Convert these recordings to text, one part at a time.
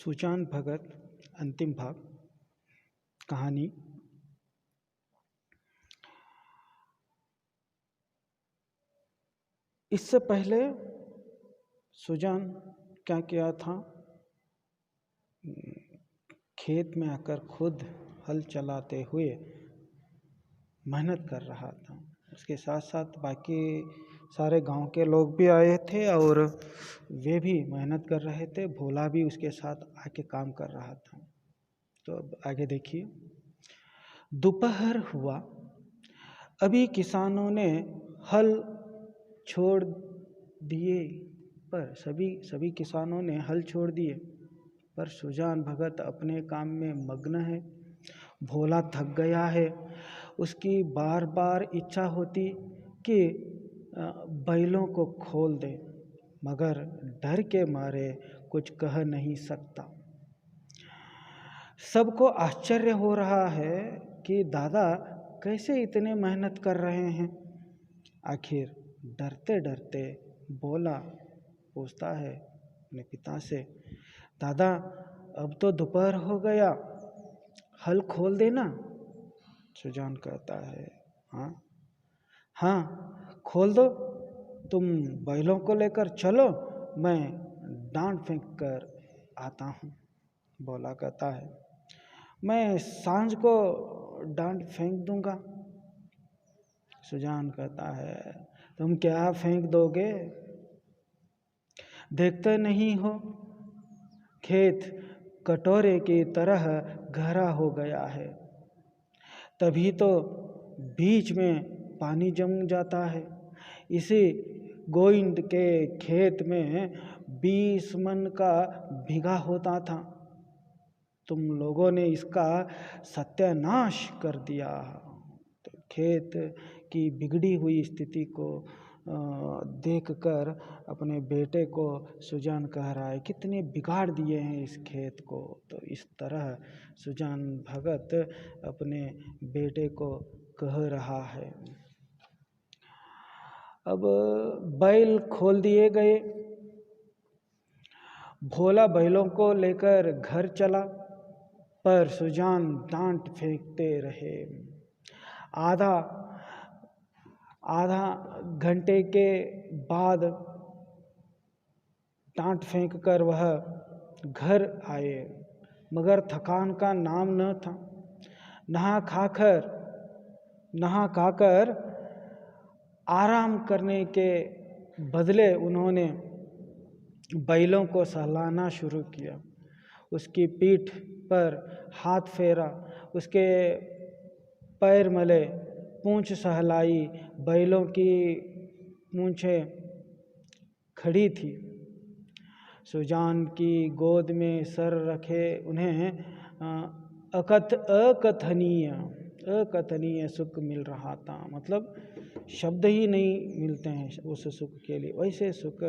सुजान भगत अंतिम भाग कहानी। इससे पहले सुजान क्या किया था, खेत में आकर खुद हल चलाते हुए मेहनत कर रहा था। उसके साथ साथ बाकी सारे गांव के लोग भी आए थे और वे भी मेहनत कर रहे थे। भोला भी उसके साथ आके काम कर रहा था। तो अब आगे देखिए। दोपहर हुआ। अभी किसानों ने हल छोड़ दिए, पर सभी किसानों ने हल छोड़ दिए, पर सुजान भगत अपने काम में मग्न है। भोला थक गया है। उसकी बार बार इच्छा होती कि बैलों को खोल दे, मगर डर के मारे कुछ कह नहीं सकता। सबको आश्चर्य हो रहा है कि दादा कैसे इतने मेहनत कर रहे हैं। आखिर डरते डरते बोला पूछता है अपने पिता से, दादा अब तो दोपहर हो गया, हल खोल देना। सुजान कहता है, हाँ खोल दो, तुम बैलों को लेकर चलो, मैं डांट फेंक कर आता हूँ। बोला कहता है, मैं सांझ को डांट फेंक दूंगा। सुजान कहता है, तुम क्या फेंक दोगे? देखते नहीं हो खेत कटोरे की तरह गहरा हो गया है, तभी तो बीच में पानी जम जाता है। इसी गोविंद के खेत में 20 मन का भीगा होता था। तुम लोगों ने इसका सत्यानाश कर दिया। तो खेत की बिगड़ी हुई स्थिति को देखकर अपने बेटे को सुजान कह रहा है, कितने बिगाड़ दिए हैं इस खेत को। तो इस तरह सुजान भगत अपने बेटे को कह रहा है। अब बैल खोल दिए गए। भोला बैलों को लेकर घर चला, पर सुजान डांट फेंकते रहे। आधा घंटे के बाद डांट फेंक कर वह घर आए, मगर थकान का नाम न था। नहा खाकर आराम करने के बदले उन्होंने बैलों को सहलाना शुरू किया। उसकी पीठ पर हाथ फेरा, उसके पैर मले, पूंछ सहलाई। बैलों की पूंछें खड़ी थी। सुजान की गोद में सर रखे उन्हें अकथनीय सुख मिल रहा था। मतलब शब्द ही नहीं मिलते हैं उस सुख के लिए। वैसे सुख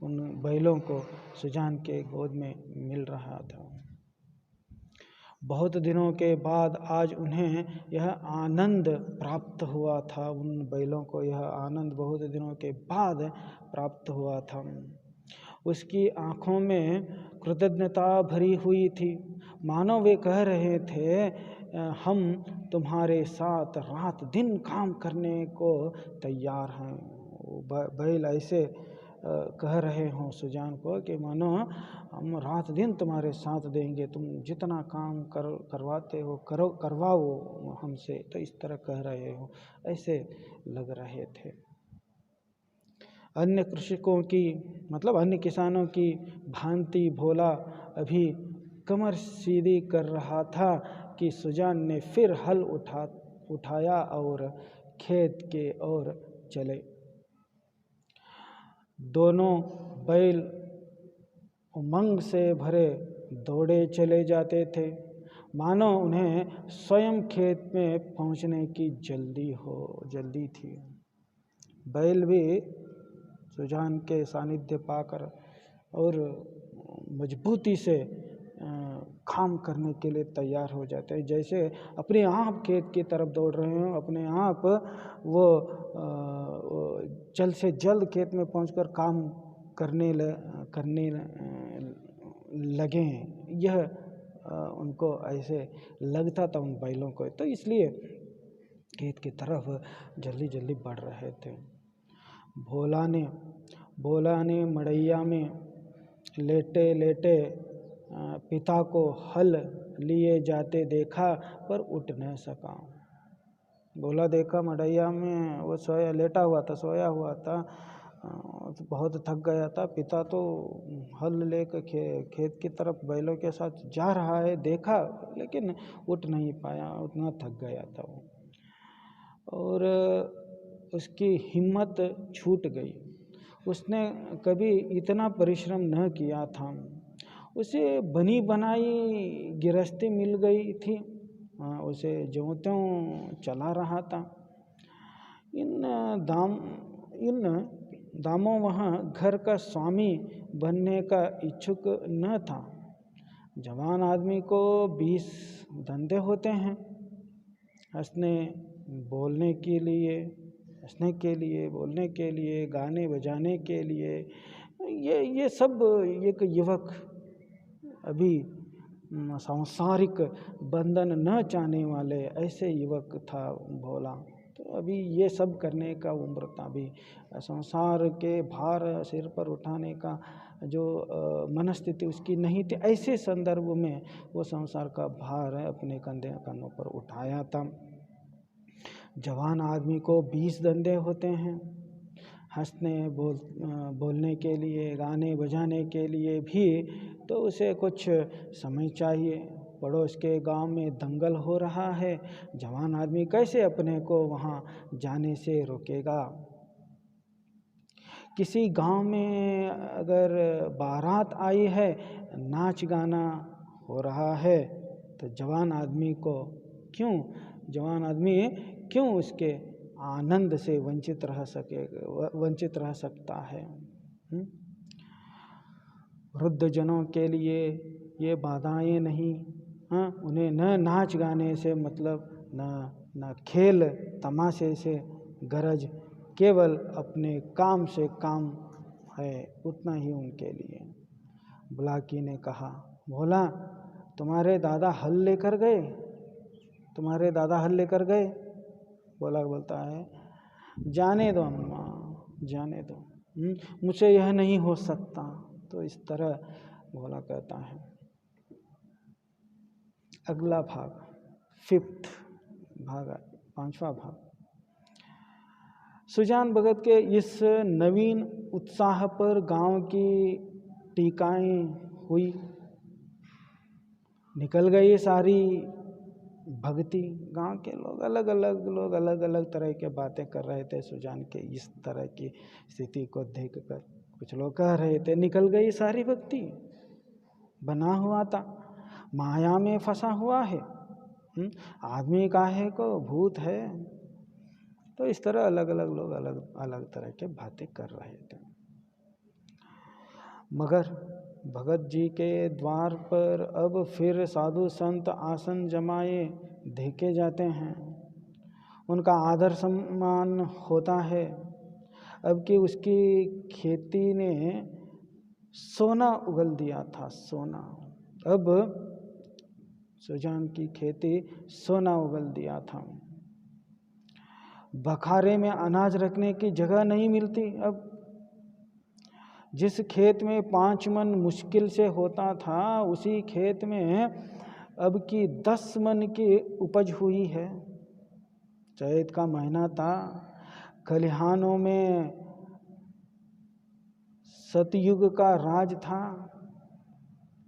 उन बैलों को सुजान के गोद में मिल रहा था। बहुत दिनों के बाद आज उन्हें यह आनंद प्राप्त हुआ था। उन बैलों को यह आनंद बहुत दिनों के बाद प्राप्त हुआ था। उसकी आंखों में कृतज्ञता भरी हुई थी, मानो वे कह रहे थे, हम तुम्हारे साथ रात दिन काम करने को तैयार हैं। बैल ऐसे कह रहे हों सुजान को कि मानो हम रात दिन तुम्हारे साथ देंगे, तुम जितना काम करवाते हो करवाओ हमसे। तो इस तरह कह रहे हो, ऐसे लग रहे थे। अन्य कृषकों की मतलब अन्य किसानों की भांति भोला अभी कमर सीधी कर रहा था कि सुजान ने फिर हल उठाया और खेत के ओर चले। दोनों बैल उमंग से भरे दौड़े चले जाते थे, मानो उन्हें स्वयं खेत में पहुंचने की जल्दी थी। बैल भी सुजान के सानिध्य पाकर और मजबूती से काम करने के लिए तैयार हो जाते हैं। जैसे अपने आप खेत की तरफ दौड़ रहे हो, अपने आप वो जल्द से जल्द खेत में पहुंचकर काम करने लगें, यह उनको ऐसे लगता था उन बैलों को, तो इसलिए खेत की तरफ जल्दी जल्दी बढ़ रहे थे। भोला ने मड़ैया में लेटे लेटे पिता को हल लिए जाते देखा पर उठ न सका। भोला देखा मड़ैया में वो लेटा हुआ था, सोया हुआ था, तो बहुत थक गया था। पिता तो हल लेकर खेत की तरफ बैलों के साथ जा रहा है, देखा लेकिन उठ नहीं पाया, उतना थक गया था वो, और उसकी हिम्मत छूट गई। उसने कभी इतना परिश्रम न किया था। उसे बनी बनाई गृहस्थी मिल गई थी, उसे ज्यों त्यों चला रहा था। इन दामों वहाँ घर का स्वामी बनने का इच्छुक न था। जवान आदमी को 20 धंधे होते हैं, हंसने बोलने के लिए, गाने बजाने के लिए। ये सब एक युवक अभी सांसारिक बंधन न चाहने वाले ऐसे युवक था भोला। तो अभी ये सब करने का उम्र था, अभी संसार के भार सिर पर उठाने का जो मनस्थिति उसकी नहीं थी। ऐसे संदर्भ में वो संसार का भार अपने कंधों पर उठाया था। जवान आदमी को 20 धंधे होते हैं, हंसने बोलने के लिए, गाने बजाने के लिए भी तो उसे कुछ समय चाहिए। पड़ोस के गांव में दंगल हो रहा है, जवान आदमी कैसे अपने को वहां जाने से रोकेगा। किसी गांव में अगर बारात आई है, नाच गाना हो रहा है, तो जवान आदमी क्यों उसके आनंद से वंचित रह सकता है। वृद्ध जनों के लिए ये बाधाएं नहीं, उन्हें न नाच गाने से मतलब, न खेल तमाशे से गरज, केवल अपने काम से काम है, उतना ही उनके लिए। बुलाकी ने कहा, भोला तुम्हारे दादा हल लेकर गए? भोला बोलता है, जाने दो अम्मा, जाने दो, मुझसे यह नहीं हो सकता। तो इस तरह भोला कहता है। अगला भाग, 5वां भाग। सुजान भगत के इस नवीन उत्साह पर गांव की टीकाएं हुई, निकल गई सारी भक्ति। गांव के लोग अलग अलग तरह के बातें कर रहे थे सुजान के इस तरह की स्थिति को देखकर। कुछ लोग कह रहे थे निकल गई सारी भक्ति, बना हुआ था, माया में फंसा हुआ है, आदमी काहे को भूत है। तो इस तरह अलग अलग लोग अलग तरह के बातें कर रहे थे। मगर भगत जी के द्वार पर अब फिर साधु संत आसन जमाए देखे जाते हैं, उनका आदर सम्मान होता है। अब कि उसकी खेती ने सोना उगल दिया था, सोना। अब सुजान की खेती सोना उगल दिया था। बखारे में अनाज रखने की जगह नहीं मिलती। अब जिस खेत में 5 मन मुश्किल से होता था, उसी खेत में अब की 10 मन की उपज हुई है। चैत का महीना था, खलिहानों में सतयुग का राज था।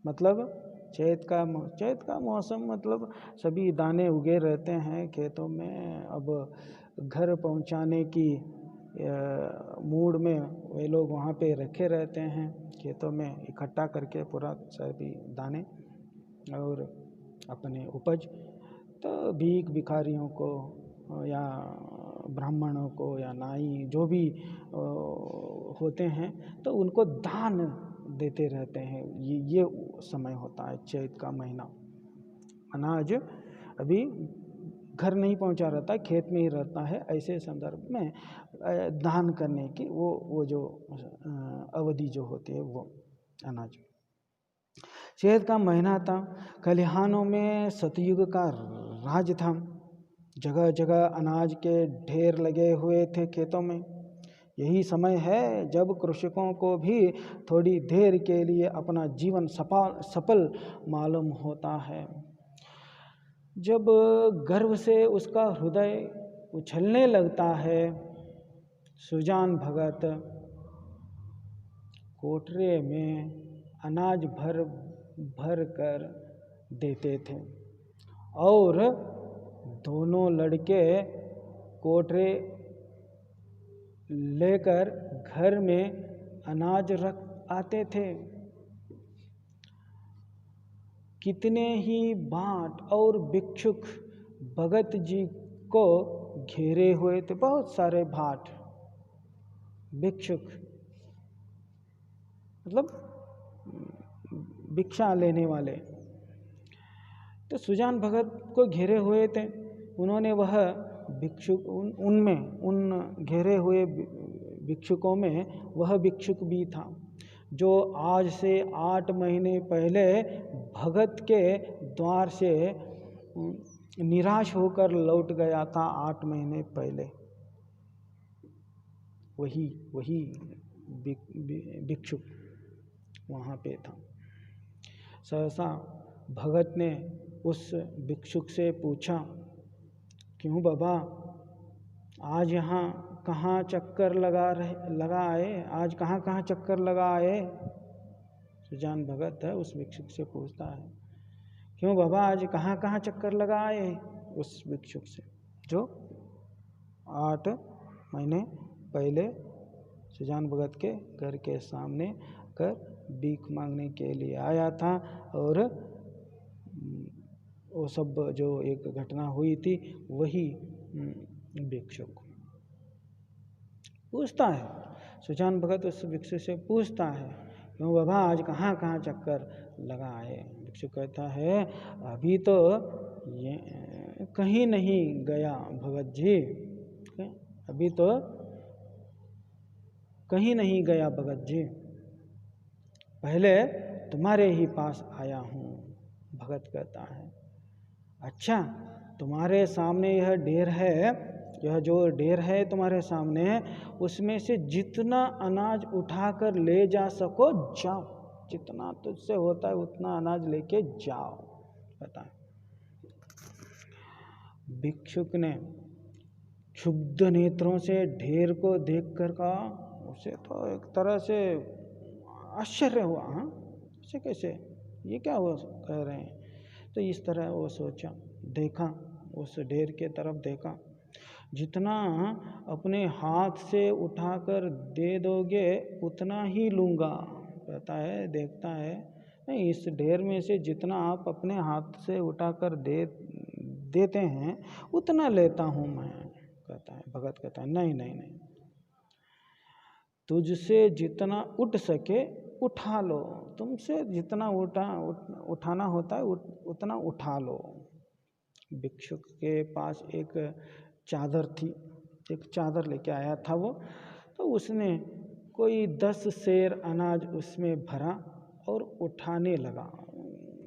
मतलब चैत का मौसम, मतलब सभी दाने उगे रहते हैं खेतों में। अब घर पहुंचाने की मूड में वे लोग वहाँ पे रखे रहते हैं, खेतों में इकट्ठा करके पूरा सभी दाने और अपने उपज। तो भीख भिखारियों को या ब्राह्मणों को या नाई जो भी होते हैं, तो उनको दान देते रहते हैं। ये समय होता है चैत का महीना। अनाज अभी घर नहीं पहुंचा रहता, खेत में ही रहता है। ऐसे संदर्भ में दान करने की वो जो अवधि जो होती है वो अनाज। चैत का महीना था, खलिहानों में सतयुग का राज था। जगह जगह अनाज के ढेर लगे हुए थे खेतों में। यही समय है जब कृषकों को भी थोड़ी देर के लिए अपना जीवन सफल मालूम होता है। जब गर्व से उसका हृदय उछलने लगता है, सुजान भगत कोठरे में अनाज भर भर कर देते थे और दोनों लड़के कोठरे लेकर घर में अनाज रख आते थे। कितने ही भाट और भिक्षुक भगत जी को घेरे हुए थे। बहुत सारे भाट, भिक्षुक मतलब भिक्षा लेने वाले, तो सुजान भगत को घेरे हुए थे। उन्होंने वह भिक्षुक उन घेरे हुए भिक्षुकों में वह भिक्षुक भी था जो आज से 8 महीने पहले भगत के द्वार से निराश होकर लौट गया था। 8 महीने पहले वही भिक्षुक वहाँ पे था। सहसा भगत ने उस भिक्षुक से पूछा, क्यों बाबा, आज यहाँ कहाँ चक्कर लगा आए? आज कहाँ चक्कर लगा आए? सुजान भगत है उस भिक्षुक से पूछता है, क्यों बाबा, आज कहाँ चक्कर लगा आए? उस भिक्षुक से जो 8 महीने पहले सुजान भगत के घर के सामने कर भीख मांगने के लिए आया था। और वो सब जो एक घटना हुई थी, वही भिक्षुक पूछता है, सुजान भगत उस भिक्षुक से पूछता है, क्यों बाबा, आज कहाँ चक्कर लगा आए? भिक्षुक कहता है, अभी तो ये कहीं नहीं गया भगत जी, अभी तो कहीं नहीं गया भगत जी, पहले तुम्हारे ही पास आया हूँ। भगत कहता है, अच्छा, तुम्हारे सामने यह ढेर है, यह जो ढेर है तुम्हारे सामने, उसमें से जितना अनाज उठाकर ले जा सको जाओ, जितना तुझसे होता है उतना अनाज लेके जाओ। बता। भिक्षुक ने क्षुब्ध नेत्रों से ढेर को देखकर कहा, उसे तो एक तरह से आश्चर्य हुआ, हाँ ऐसे कैसे, ये क्या वो कह रहे हैं? तो इस तरह वो सोचा, देखा, उस ढेर के तरफ देखा, जितना अपने हाथ से उठाकर दे दोगे उतना ही लूँगा। कहता है, देखता है, नहीं, इस ढेर में से जितना आप अपने हाथ से उठाकर देते हैं उतना लेता हूँ मैं। कहता है, भगत कहता है, नहीं, तुझसे जितना उठ सके उठा लो, तुमसे जितना उठाना होता है उतना उठा लो। भिक्षुक के पास एक चादर थी, एक चादर लेके आया था वो, तो उसने कोई 10 सेर अनाज उसमें भरा और उठाने लगा।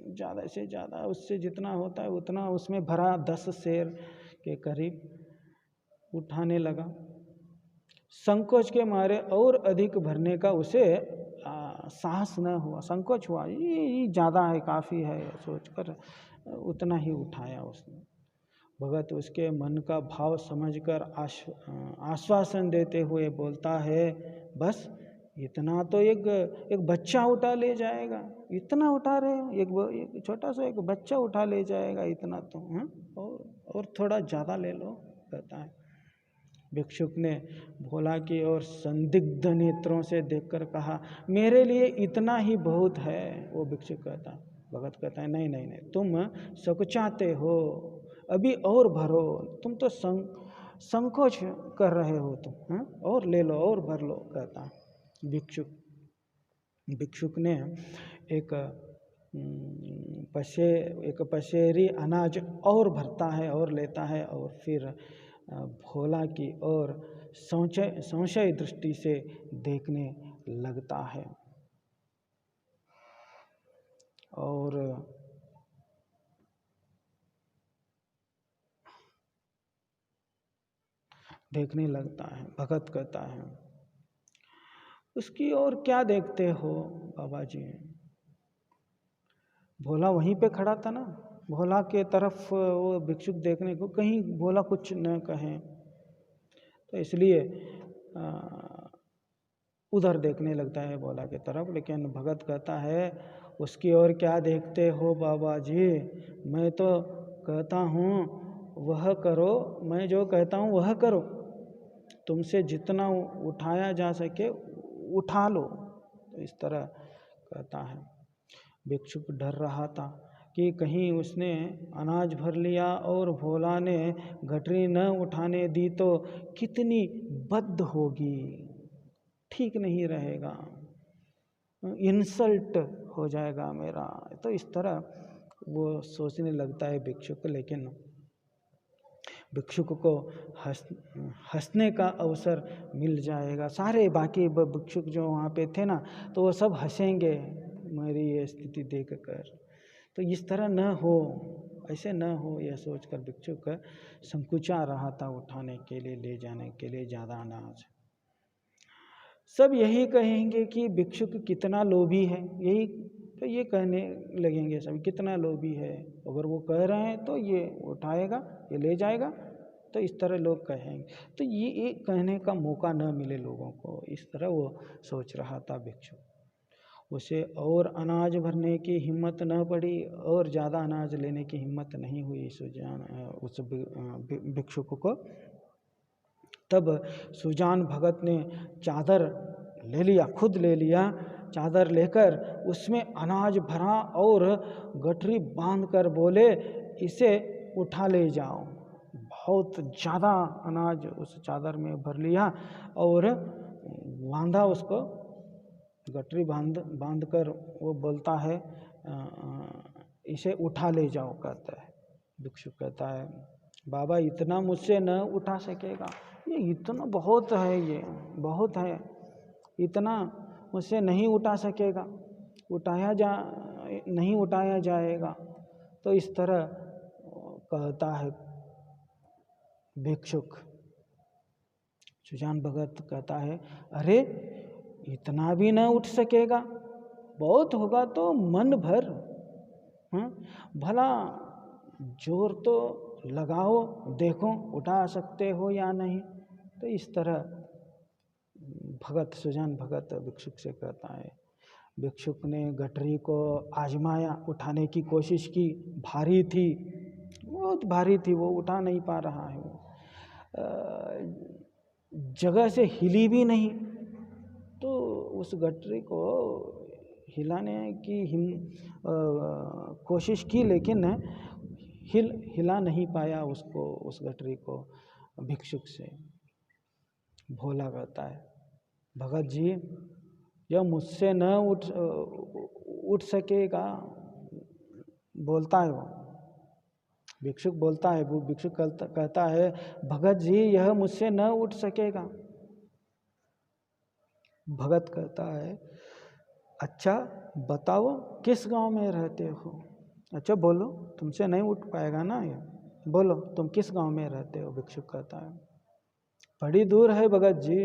ज़्यादा से ज़्यादा उससे जितना होता है उतना उसमें भरा, 10 सेर के करीब उठाने लगा। संकोच के मारे और अधिक भरने का उसे साहस न हुआ, संकोच हुआ, ये ज़्यादा है, काफ़ी है, सोचकर उतना ही उठाया उसने। भगत उसके मन का भाव समझकर आश्वासन देते हुए बोलता है, बस इतना तो एक बच्चा उठा ले जाएगा, इतना उठा रहे हो, एक छोटा सा एक बच्चा उठा ले जाएगा, इतना तो, हाँ, और थोड़ा ज़्यादा ले लो। कहता है। भिक्षुक ने भोला की ओर संदिग्ध नेत्रों से देखकर कहा, मेरे लिए इतना ही बहुत है। वो भिक्षुक कहता, भगत कहता है, नहीं, तुम सकुचाते हो, अभी और भरो, तुम तो संकोच कर रहे हो तुम, हाँ, और ले लो और भर लो। कहता भिक्षुक ने एक पसेरी अनाज और भरता है और लेता है, और फिर भोला की ओर संशय दृष्टि से देखने लगता है। और देखने लगता है। भगत कहता है, उसकी ओर क्या देखते हो बाबा जी? भोला वहीं पे खड़ा था ना, भोला के तरफ वो भिक्षुक देखने को, कहीं भोला कुछ न कहे, तो इसलिए उधर देखने लगता है भोला की तरफ। लेकिन भगत कहता है, उसकी ओर क्या देखते हो बाबा जी? मैं तो कहता हूँ वह करो, मैं जो कहता हूँ वह करो, तुमसे जितना उठाया जा सके उठा लो। तो इस तरह कहता है। भिक्षुक डर रहा था कि कहीं उसने अनाज भर लिया और भोला ने गठरी न उठाने दी तो कितनी बद होगी, ठीक नहीं रहेगा, इंसल्ट हो जाएगा मेरा। तो इस तरह वो सोचने लगता है भिक्षुक। लेकिन भिक्षुक को हंसने का अवसर मिल जाएगा। सारे बाकी भिक्षुक जो वहाँ पे थे ना, तो वो सब हंसेंगे मेरी ये स्थिति देखकर। तो इस तरह न हो, ऐसे न हो, यह सोचकर भिक्षुक संकुचा रहा था उठाने के लिए, ले जाने के लिए ज़्यादा अनाज। सब यही कहेंगे कि भिक्षुक कितना लोभी है, यही तो ये कहने लगेंगे सब, कितना लोभी है। अगर वो कह रहे हैं तो ये उठाएगा, ये ले जाएगा, तो इस तरह लोग कहेंगे। तो ये कहने का मौका न मिले लोगों को, इस तरह वो सोच रहा था भिक्षुक। उसे और अनाज भरने की हिम्मत न पड़ी और ज़्यादा अनाज लेने की हिम्मत नहीं हुई उस भिक्षुक को। तब सुजान भगत ने चादर ले लिया, खुद ले लिया, चादर लेकर उसमें अनाज भरा और गठरी बांधकर बोले, इसे उठा ले जाओ। बहुत ज़्यादा अनाज उस चादर में भर लिया और बांधा उसको, गठरी बांध कर वो बोलता है, इसे उठा ले जाओ, कहता है। भिक्षुक कहता है, बाबा इतना मुझसे न उठा सकेगा, ये इतना बहुत है, ये बहुत है, इतना मुझसे नहीं उठा सकेगा, नहीं उठाया जाएगा। तो इस तरह कहता है भिक्षुक। सुजान भगत कहता है, अरे इतना भी न उठ सकेगा, बहुत होगा तो मन भर, भला जोर तो लगाओ, देखो उठा सकते हो या नहीं। तो इस तरह सुजान भगत भिक्षुक से कहता है। भिक्षुक ने गठरी को आजमाया, उठाने की कोशिश की, भारी थी, बहुत भारी थी, वो उठा नहीं पा रहा है, वो जगह से हिली भी नहीं। तो उस गठरी को हिलाने की कोशिश की, लेकिन हिला नहीं पाया उसको, उस गठरी को भिक्षुक से। भोला कहता है, भगत जी यह मुझसे न उठ सकेगा, बोलता है वो भिक्षुक, बोलता है वो भिक्षुक कहता है, भगत जी यह मुझसे न उठ सकेगा। भगत कहता है, अच्छा बताओ किस गांव में रहते हो? अच्छा बोलो, तुमसे नहीं उठ पाएगा ना ये, बोलो तुम किस गांव में रहते हो? भिक्षुक कहता है, बड़ी दूर है भगत जी,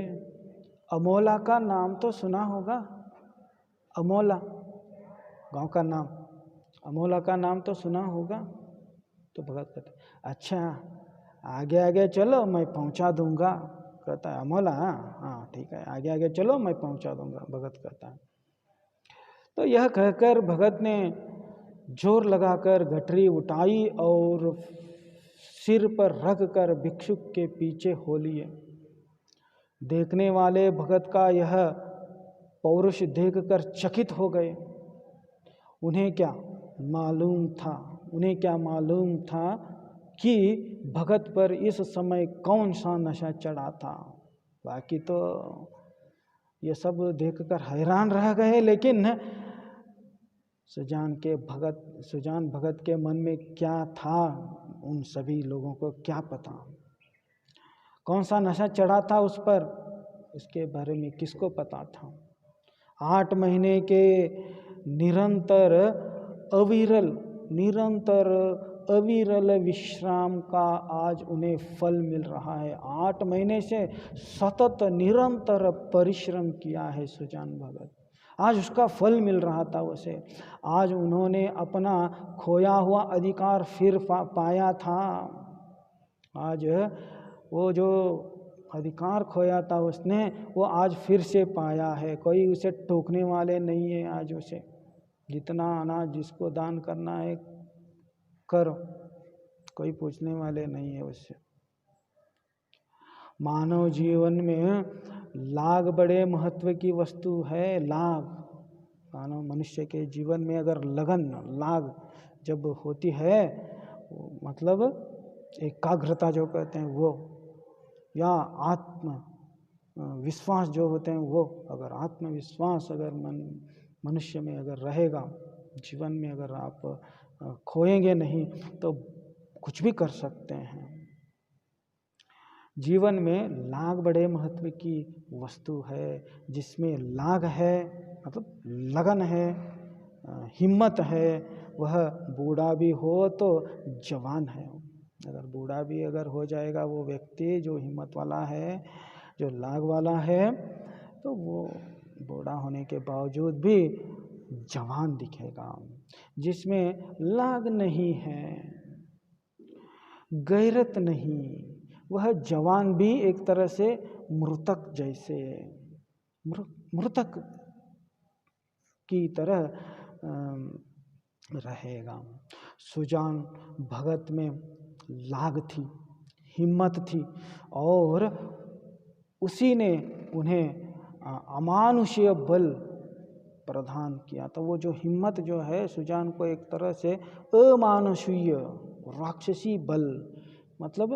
अमोला का नाम तो सुना होगा, अमोला गांव का नाम, अमोला का नाम तो सुना होगा। तो भगत कहता है, अच्छा आगे आगे चलो मैं पहुंचा दूंगा। कहता है, अमोला, हाँ ठीक है, आगे आगे चलो मैं पहुंचा दूंगा। भगत कहता है। तो यह कहकर भगत ने जोर लगाकर गठरी उठाई और सिर पर रख कर भिक्षुक के पीछे हो लिए। देखने वाले भगत का यह पौरुष देखकर चकित हो गए। उन्हें क्या मालूम था कि भगत पर इस समय कौन सा नशा चढ़ा था। बाकी तो ये सब देखकर हैरान रह गए, लेकिन सुजान भगत के मन में क्या था उन सभी लोगों को क्या पता। कौन सा नशा चढ़ा था उस पर, इसके बारे में किसको पता था। 8 महीने के निरंतर अविरल निरंतर अविरल विश्राम का आज उन्हें फल मिल रहा है। 8 महीने से सतत निरंतर परिश्रम किया है सुजान भगत, आज उसका फल मिल रहा था उसे। आज उन्होंने अपना खोया हुआ अधिकार फिर पाया था। आज वो जो अधिकार खोया था उसने, वो आज फिर से पाया है। कोई उसे टोकने वाले नहीं है आज उसे। जितना अनाज जिसको दान करना है करो, कोई पूछने वाले नहीं है उससे। मानव जीवन में लाग बड़े महत्व की वस्तु है। लाग, मानव मनुष्य के जीवन में अगर लगन लाग जब होती है, मतलब एकाग्रता जो कहते हैं वो, या आत्म विश्वास जो होते हैं वो, अगर आत्मविश्वास अगर मनुष्य में अगर रहेगा, जीवन में अगर आप खोएंगे नहीं तो कुछ भी कर सकते हैं। जीवन में लाग बड़े महत्व की वस्तु है। जिसमें लाग है मतलब लगन है, हिम्मत है, वह बूढ़ा भी हो तो जवान है। अगर बूढ़ा भी अगर हो जाएगा वो व्यक्ति जो हिम्मत वाला है, जो लाग वाला है, तो वो बूढ़ा होने के बावजूद भी जवान दिखेगा। जिसमें लाग नहीं है, गैरत नहीं, वह जवान भी एक तरह से मृतक जैसे, मृतक की तरह रहेगा। सुजान भगत में लाग थी, हिम्मत थी, और उसी ने उन्हें अमानुषीय बल प्रदान किया। तो वो जो हिम्मत जो है सुजान को एक तरह से अमानुषीय राक्षसी बल, मतलब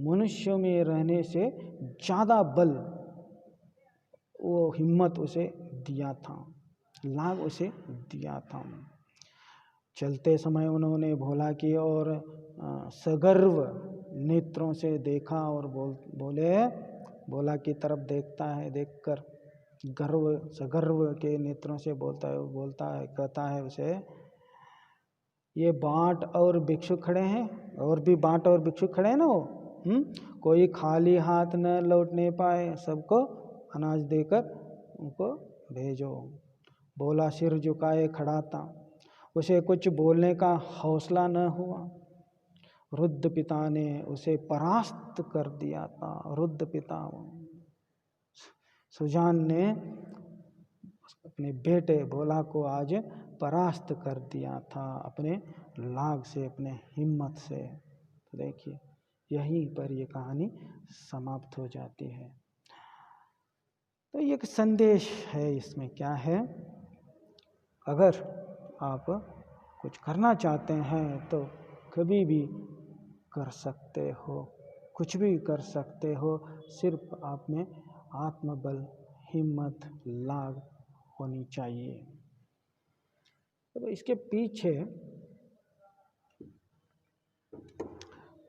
मनुष्य में रहने से ज़्यादा बल, वो हिम्मत उसे दिया था, लाग उसे दिया था। चलते समय उन्होंने भोला की और सगर्व नेत्रों से देखा और बोले, भोला की तरफ देखता है, देखकर गर्व सगर्व के नेत्रों से बोलता है कहता है उसे, ये बाँट और भिक्षु खड़े हैं, और भी बाँट और भिक्षु खड़े हैं ना वो, कोई खाली हाथ न लौटने पाए, सबको अनाज देकर उनको भेजो। भोला सिर झुकाए खड़ा था, उसे कुछ बोलने का हौसला न हुआ। रुद्र पिता ने उसे परास्त कर दिया था। रुद्र पिता सुजान ने अपने बेटे भोला को आज परास्त कर दिया था, अपने लाग से, अपने हिम्मत से। तो देखिए यहीं पर ये कहानी समाप्त हो जाती है। तो ये एक संदेश है, इसमें क्या है, अगर आप कुछ करना चाहते हैं तो कभी भी कर सकते हो, कुछ भी कर सकते हो, सिर्फ आप में आत्मबल, हिम्मत, लाग होनी चाहिए। तो इसके पीछे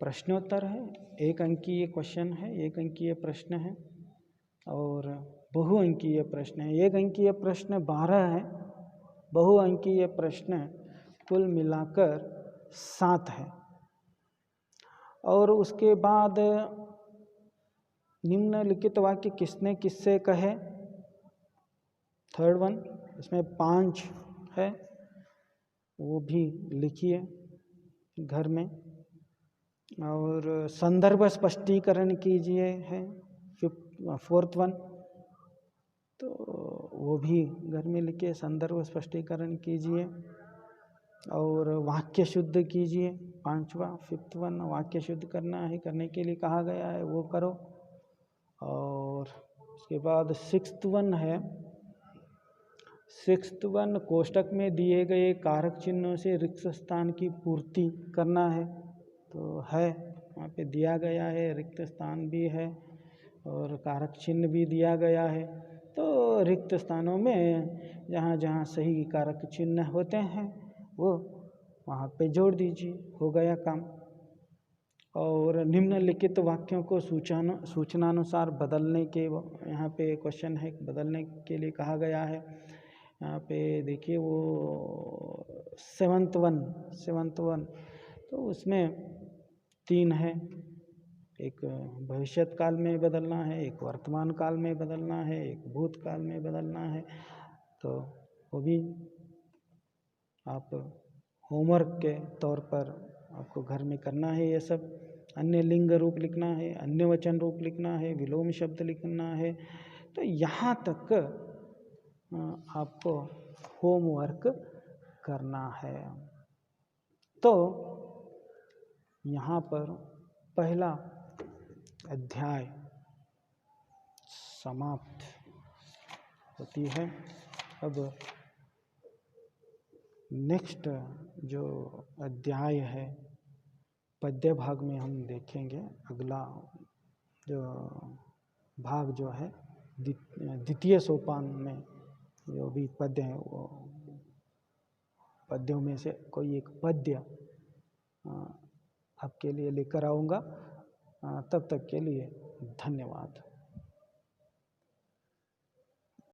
प्रश्नोत्तर है, 1 अंकीय क्वेश्चन है, 1 अंकीय प्रश्न है, और बहुअंकीय प्रश्न है। 1 अंकीय प्रश्न 12 है, बहुअंकीय प्रश्न कुल मिलाकर 7 है। और उसके बाद निम्नलिखित वाक्य किसने किससे कहे, 3rd वन, इसमें 5 है, वो भी लिखिए घर में। और संदर्भ स्पष्टीकरण कीजिए है 4th वन, तो वो भी घर में लिखिए, संदर्भ स्पष्टीकरण कीजिए। और वाक्य शुद्ध कीजिए 5वां, 5th वन, वाक्य शुद्ध करना है, करने के लिए कहा गया है वो करो। और उसके बाद 6th वन है, 6th वन, कोष्टक में दिए गए कारक चिन्हों से रिक्त स्थान की पूर्ति करना है। तो है वहाँ पे दिया गया है, रिक्त स्थान भी है और कारक चिन्ह भी दिया गया है। तो रिक्त स्थानों में जहाँ जहाँ सही कारक चिन्ह होते हैं वो वहाँ पे जोड़ दीजिए, हो गया काम। और निम्नलिखित वाक्यों को सूचनानुसार बदलने के, यहाँ पे क्वेश्चन है, बदलने के लिए कहा गया है। यहाँ पे देखिए वो सेवंथ वन तो उसमें 3 है। एक भविष्यत काल में बदलना है, एक वर्तमान काल में बदलना है, एक भूतकाल में बदलना है। तो वो भी आप होमवर्क के तौर पर आपको घर में करना है। ये सब अन्य लिंग रूप लिखना है, अन्य वचन रूप लिखना है, विलोम शब्द लिखना है। तो यहाँ तक आपको होमवर्क करना है। तो यहाँ पर पहला अध्याय समाप्त होती है। अब नेक्स्ट जो अध्याय है पद्य भाग में हम देखेंगे। अगला जो भाग जो है द्वितीय सोपान में जो भी पद्य है वो पद्यों में से कोई एक पद्य आपके लिए लेकर आऊँगा। तब तक के लिए धन्यवाद।